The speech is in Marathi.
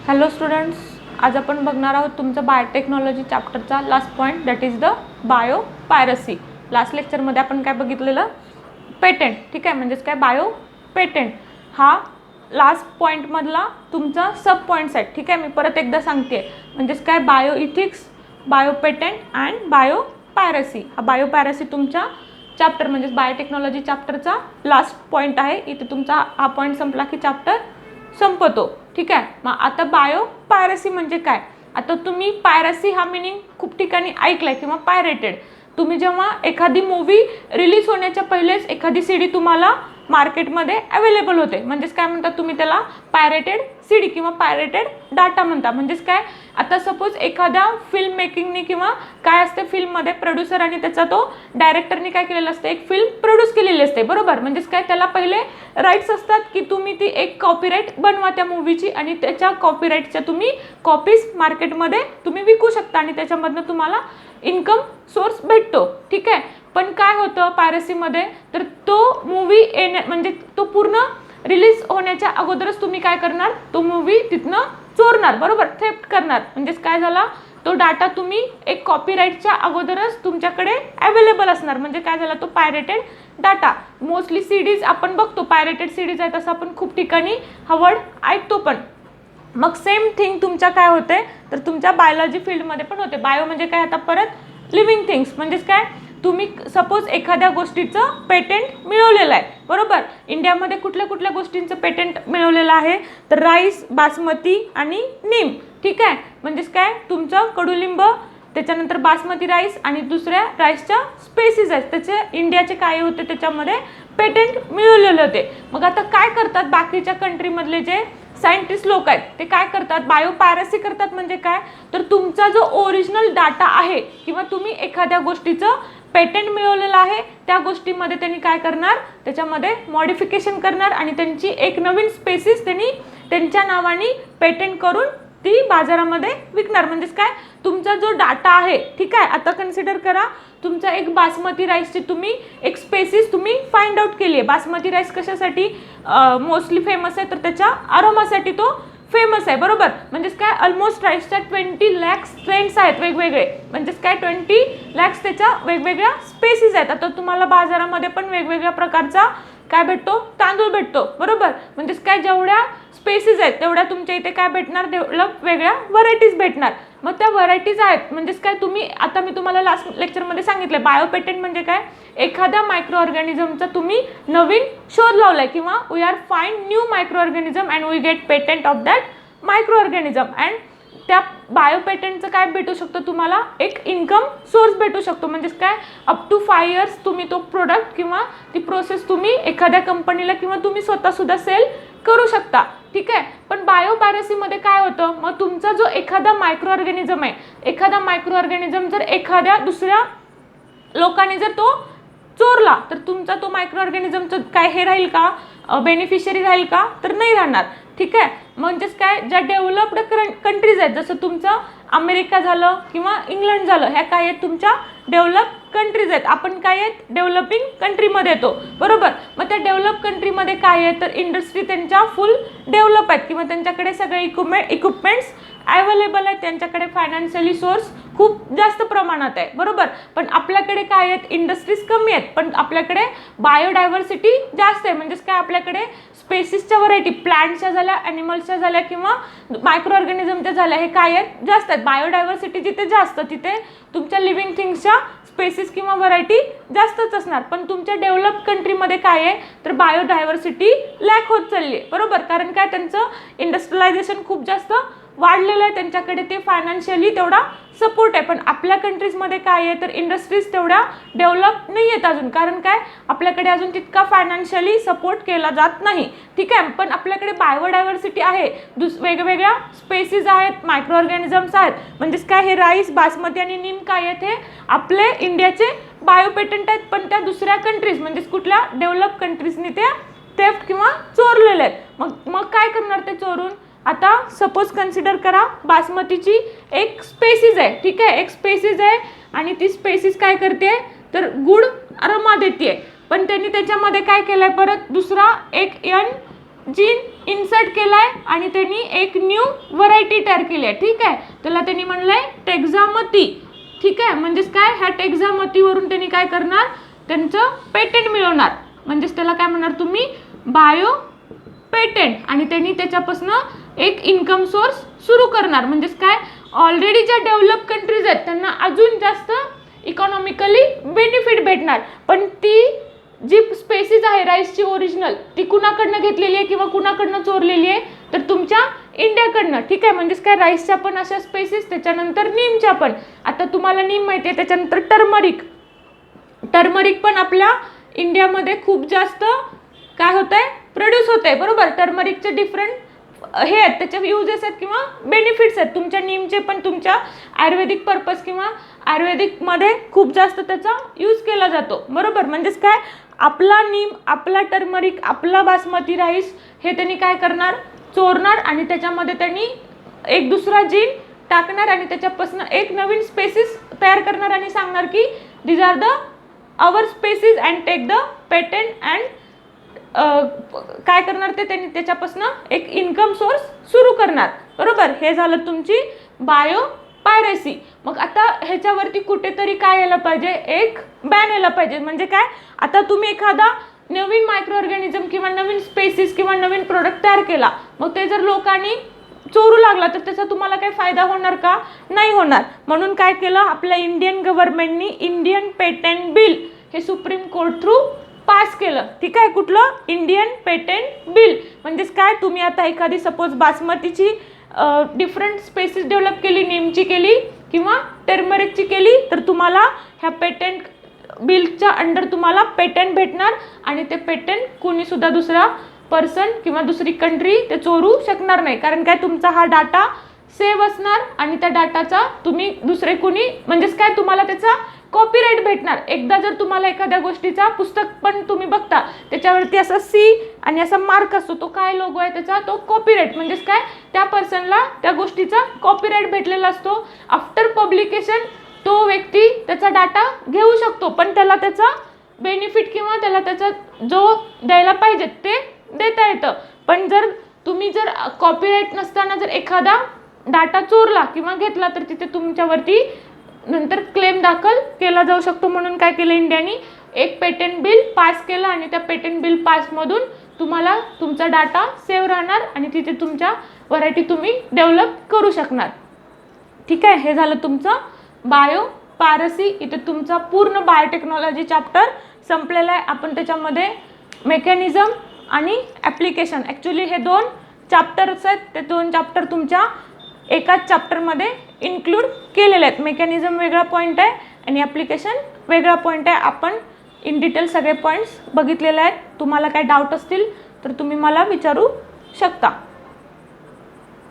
हॅलो स्टुडंट्स, आज आपण बघणार आहोत तुमचं बायोटेक्नॉलॉजी चॅप्टरचा last point, that is the bio piracy. Last लेक्चरमध्ये आपण काय बघितलेलं, पेटेंट. ठीक आहे, म्हणजेच काय बायो पेटेंट हा लास्ट पॉईंटमधला तुमचा सब पॉईंट्स आहे. ठीक आहे, मी परत एकदा सांगते, म्हणजेच काय bio ethics, bio patent and bio piracy. हा बायो पायरसी तुमच्या चॅप्टर म्हणजेच बायोटेक्नॉलॉजी चॅप्टरचा लास्ट पॉईंट आहे. इथे तुमचा हा पॉईंट संपला की चॅप्टर संपतो. ठीक आहे, मग आता बायो पायरसी म्हणजे काय. आता तुम्ही पायरसी हा मिनिंग खूप ठिकाणी ऐकलाय किंवा पायरेटेड. तुम्ही जेव्हा एखादी मूवी रिलीज होण्याच्या पहिलेच एखादी सीडी तुम्हाला मार्केटमध्ये अवेलेबल होते, म्हणजेच काय म्हणतात तुम्ही त्याला पायरेटेड सीडी किंवा पायरेटेड डाटा म्हणता. म्हणजेच काय, आता सपोज एखाद्या फिल्म मेकिंगनी किंवा काय असते फिल्ममध्ये प्रोड्युसर आणि त्याचा तो डायरेक्टरनी काय केलेलं असतं, एक फिल्म प्रोड्यूस केलेली असते, बरोबर. म्हणजेच काय, त्याला पहिले राईट्स असतात की तुम्ही ती एक कॉपीराईट बनवा त्या मूवीची आणि त्याच्या कॉपीराईटच्या तुम्ही कॉपीज मार्केटमध्ये तुम्ही विकू शकता आणि त्याच्यामधनं तुम्हाला इन्कम सोर्स भेटतो. ठीक आहे, पण काय होतं पायरसीमध्ये, तर तो मूवी म्हणजे तो पूर्ण रिलीज होण्याच्या अगोदरच तुम्ही काय करणार, तो मूवी तिथनं चोरणार, बरोबर, थेफ्ट करणार. म्हणजेच काय झाला, तो डाटा तुम्ही एक कॉपीराईटच्या अगोदरच तुमच्याकडे अवेलेबल असणार. म्हणजे काय झाला, तो पायरेटेड डाटा. मोस्टली सीडीज आपण बघतो पायरेटेड सीडीज आहेत, असं आपण खूप ठिकाणी हा वर्ड ऐकतो. पण मग सेम थिंग तुमच्या काय होते, तर तुमच्या बायोलॉजी फील्डमध्ये पण होते. बायो म्हणजे काय, आता परत लिव्हिंग थिंग्स. म्हणजेच काय, तुम्ही सपोज एखाद्या गोष्टीचं पेटेंट मिळवलेलं आहे, बरोबर. इंडियामध्ये कुठल्या कुठल्या गोष्टींचं पेटेंट मिळवलेलं आहे, तर राईस, बासमती आणि नीम. ठीक आहे, म्हणजेच काय, तुमचं कडुलिंब, त्याच्यानंतर बासमती राईस आणि दुसऱ्या राईसच्या स्पेसिस आहेत, त्याचे इंडियाचे काय होते त्याच्यामध्ये पेटेंट मिळवलेले होते. मग आता काय करतात बाकीच्या कंट्रीमधले जे सायंटिस्ट लोक आहेत, ते काय करतात, बायो पायरसी करतात. म्हणजे काय, तर तुमचा जो ओरिजिनल डाटा आहे किंवा तुम्ही एखाद्या गोष्टीचं पेटेंट मिळवलेलं आहे त्या गोष्टीमध्ये त्यांनी काय करणार, त्याच्यामध्ये मॉडिफिकेशन करणार आणि त्यांची एक नवीन स्पेसिस त्यांनी त्यांच्या नावाने पेटेंट करून ती बाजारामध्ये विकणार. म्हणजेच काय, तुमचा जो डाटा आहे, ठीक आहे, आता कन्सिडर करा तुमचा एक बासमती राईसची तुम्ही एक स्पेसिस तुम्ही फाइंड आउट केली आहे. बासमती राईस कशासाठी मोस्टली फेमस आहे, तर त्याच्या अरोमासाठी तो फेमस आहे, बरोबर. म्हणजेच काय, ऑलमोस्ट राईसच्या 20 लाख स्ट्रेन्स आहेत वेगवेगळे. म्हणजेच काय, 20 लाख त्याच्या वेगवेगळ्या स्पेसिस आहेत. आता तुम्हाला बाजारामध्ये पण वेगवेगळ्या प्रकारचा काय भेटतो, तांदूळ भेटतो, बरोबर. म्हणजेच काय, जेवढ्या स्पेसिस आहेत तेवढ्या तुमच्या इथे काय भेटणार, डेव्हलप वेगळ्या व्हरायटीज भेटणार. मग त्या व्हरायटीज आहेत. म्हणजेच काय, तुम्ही आता मी तुम्हाला लास्ट लेक्चरमध्ये सांगितलं, बायोपेटेंट म्हणजे काय, एखाद्या मायक्रो ऑर्गॅनिझमचा तुम्ही नवीन शोध लावलाय किंवा we are find new micro organism and we get patent of that micro organism. And त्या बायोपेटेंटचं काय भेटू शकतो तुम्हाला, एक इन्कम सोर्स भेटू शकतो. म्हणजेच काय, अप टू 5 इयर्स तुम्ही तो प्रोडक्ट किंवा ती प्रोसेस तुम्ही एखाद्या कंपनीला किंवा तुम्ही स्वतःसुद्धा सेल करू शकता. ठीक आहे, पण बायो पायरसीमध्ये काय होतं, मग तुमचा जो एखादा मायक्रो ऑर्गॅनिझम आहे, एखादा मायक्रो ऑर्गॅनिझम जर एखाद्या दुसऱ्या लोकांनी जर तो चोरला, तर तुमचा तो मायक्रो ऑर्गॅनिझमचं काय हे राहील का, बेनिफिशियरी राहील का, तर नाही राहणार. ठीक आहे, म्हणजेच काय, ज्या डेव्हलप्ड कंट्रीज आहेत, जसं तुमचं अमेरिका झालं किंवा इंग्लंड झालं, ह्या काय आहेत तुमच्या डेव्हलप कंट्रीज आहेत. आपण काय आहेत, डेव्हलपिंग कंट्रीमध्ये येतो, बरोबर. मग त्या डेव्हलप कंट्रीमध्ये काय आहे, तर इंडस्ट्री त्यांच्या फुल डेव्हलप आहेत किंवा त्यांच्याकडे सगळे इक्विपमेंट्स अवेलेबल आहेत, त्यांच्याकडे फायनान्शियली सोर्स खूप जास्त प्रमाणात आहे, बरोबर. पण आपल्याकडे काय आहेत, इंडस्ट्रीज कमी आहेत, पण आपल्याकडे बायोडायव्हर्सिटी जास्त आहे. म्हणजेच काय, आपल्याकडे स्पेसिसच्या व्हरायटी, प्लांट्सच्या झाल्या, ॲनिमल्सच्या झाल्या किंवा मायक्रो ऑर्गॅनिझमच्या झाल्या, हे काय आहेत, जास्त आहेत. बायोडायव्हर्सिटी जिथे जास्त, तिथे तुमच्या लिव्हिंग थिंग्सच्या स्पेसिस किंवा व्हरायटी जास्तच असणार. पण तुमच्या डेव्हलप कंट्रीमध्ये काय आहे, तर बायोडायव्हर्सिटी लॅक होत चालली आहे, बरोबर. कारण काय, त्यांचं इंडस्ट्रियलायझेशन खूप जास्त वाढलेलं आहे, त्यांच्याकडे ते फायनान्शियली तेवढा सपोर्ट आहे. पण आपल्या कंट्रीजमध्ये काय आहे, तर इंडस्ट्रीज तेवढ्या डेव्हलप नाही आहेत अजून. कारण काय, आपल्याकडे अजून तितका फायनान्शियली सपोर्ट केला जात नाही. ठीक आहे, पण आपल्याकडे बायोडायव्हर्सिटी आहे, वेगवेगळ्या स्पेसिस आहेत, मायक्रो ऑर्गॅनिझम्स आहेत. म्हणजेच काय, हे राईस, बासमती आणि नीम काय आहेत, हे आपले इंडियाचे बायोपेटंट आहेत, पण त्या दुसऱ्या कंट्रीज म्हणजेच कुठल्या डेव्हलप कंट्रीजनी त्या थेफ्ट किंवा चोरलेले आहेत. मग काय करणार ते चोरून. आता सपोज कन्सिडर करा, बासमतीची एक स्पेसिस आहे, ठीक आहे, एक स्पेसिस आहे आणि ती स्पेसिस काय करते, तर गुड अरोमा देते. पण त्यांनी त्याच्यामध्ये काय केलंय, परत दुसरा एक जीन इन्सर्ट केलाय आणि त्यांनी एक न्यू व्हरायटी तयार केली आहे, ठीक आहे. त्याला त्यांनी म्हणलंय टेक्झामती, ठीक आहे. म्हणजेच काय, ह्या टेक्झामतीवरून त्यांनी काय करणार, त्यांचं पेटंट मिळवणार. म्हणजेच त्याला काय म्हणणार तुम्ही, बायो पेटंट. आणि त्यांनी त्याच्यापासून एक इन्कम सोर्स सुरू करणार. म्हणजेच काय, ऑलरेडी ज्या डेव्हलप कंट्रीज आहेत त्यांना अजून जास्त इकॉनॉमिकली बेनिफिट भेटणार. पण ती जी स्पेसीज आहे राईसची ओरिजिनल, ती कुणाकडनं घेतलेली आहे किंवा कुणाकडनं चोरलेली आहे, तर तुमच्या इंडियाकडनं, ठीक आहे. म्हणजेच काय, राईसच्या पण अशा स्पेसीज, त्याच्यानंतर नीमच्या पण. आता तुम्हाला नीम माहिती आहे, त्याच्यानंतर टर्मरिक पण आपल्या इंडियामध्ये खूप जास्त काय होत आहे, प्रोड्यूस होत आहे, बरोबर. टर्मरिकचे डिफरंट हे आहेत, त्याचे युजेस आहेत किंवा बेनिफिट्स आहेत. तुमच्या नीमचे पण तुमच्या आयुर्वेदिक पर्पज किंवा आयुर्वेदिकमध्ये खूप जास्त त्याचा यूज केला जातो, बरोबर. म्हणजेच काय, आपला नीम, आपला टर्मरिक, आपला बासमती राईस हे त्यांनी काय करणार, चोरणार आणि त्याच्यामध्ये त्यांनी एक दुसरा जीन टाकणार आणि त्याच्यापासून एक नवीन स्पेसीस तयार करणार आणि सांगणार की these are the our species and take the patent and काय करणार ते त्यांनी त्याच्यापासून एक इन्कम सोर्स सुरू करणार, बरोबर. हे झालं तुमची बायो पायरेसी. मग आता ह्याच्यावरती कुठेतरी काय यायला पाहिजे, एक बॅन यायला पाहिजे. म्हणजे काय, आता तुम्ही एखादा नवीन मायक्रो ऑर्गॅनिझम किंवा नवीन स्पेसीस किंवा नवीन प्रोडक्ट तयार केला, मग ते जर लोकांनी चोरू लागला तर त्याचा तुम्हाला काही फायदा होणार का, नाही होणार. म्हणून काय केलं, आपल्या इंडियन गव्हर्नमेंटनी इंडियन पेटंट बिल हे सुप्रीम कोर्ट थ्रू पास केलं, ठीक आहे. कुठलं, इंडियन पेटंट बिल. म्हणजेच काय, तुम्ही आता एखादी सपोज बासमतीची डिफरंट स्पेसीस डेव्हलप केली, नीमची केली किंवा टर्मरिकची केली, तर तुम्हाला ह्या पेटंट बिलच्या अंडर तुम्हाला पेटंट भेटणार आणि ते पेटंट कोणीसुद्धा दुसरा पर्सन किंवा दुसरी कंट्री ते चोरू शकणार नाही. कारण काय, तुमचा हा डाटा सेव्ह असणार आणि त्या डाटाचा तुम्ही दुसरे कोणी, म्हणजेच काय, तुम्हाला त्याचा कॉपीराईट भेटणार. एकदा जर तुम्हाला एखाद्या गोष्टीचा पुस्तक पण तुम्ही बघता, त्याच्यावरती असा सी आणि असा मार्क असतो, तो काय लोगो आहे त्याचा, तो कॉपीराईट. म्हणजेच काय, त्या पर्सनला त्या गोष्टीचा कॉपीराईट भेटलेला असतो. आफ्टर पब्लिकेशन तो व्यक्ती त्याचा डाटा घेऊ शकतो, पण त्याला त्याचा बेनिफिट किंवा त्याला त्याचा जो द्यायला पाहिजे ते देता येतं. पण जर तुम्ही जर कॉपीराईट नसताना जर एखादा डाटा चोरला किंवा घेतला, तर तिथे तुमच्यावरती नंतर क्लेम दाखल केला जाऊ शकतो. म्हणून काय केलं, इंडियाने एक पेटंट बिल पास केलं आणि त्या पेटंट बिल पासमधून तुम्हाला तुमचा डाटा सेव्ह राहणार आणि तिथे तुमच्या व्हरायटी तुम्ही डेव्हलप करू शकणार, ठीक आहे. हे झालं तुमचं बायो पायरसी. इथे तुमचा पूर्ण बायोटेक्नॉलॉजी चॅप्टर संपलेला आहे. आपण त्याच्यामध्ये मेकॅनिझम आणि ॲप्लिकेशन, ॲक्च्युली हे 2 चॅप्टर्स आहेत, ते 2 चॅप्टर तुमच्या एकाच चॅप्टरमध्ये इन्क्लूड केलेले आहेत. मेकॅनिझम वेगळा पॉईंट आहे आणि ॲप्लिकेशन वेगळा पॉईंट आहे. आपण इन डिटेल सगळे पॉईंट्स बघितलेले आहेत. तुम्हाला काही डाऊट असतील तर तुम्ही मला विचारू शकता.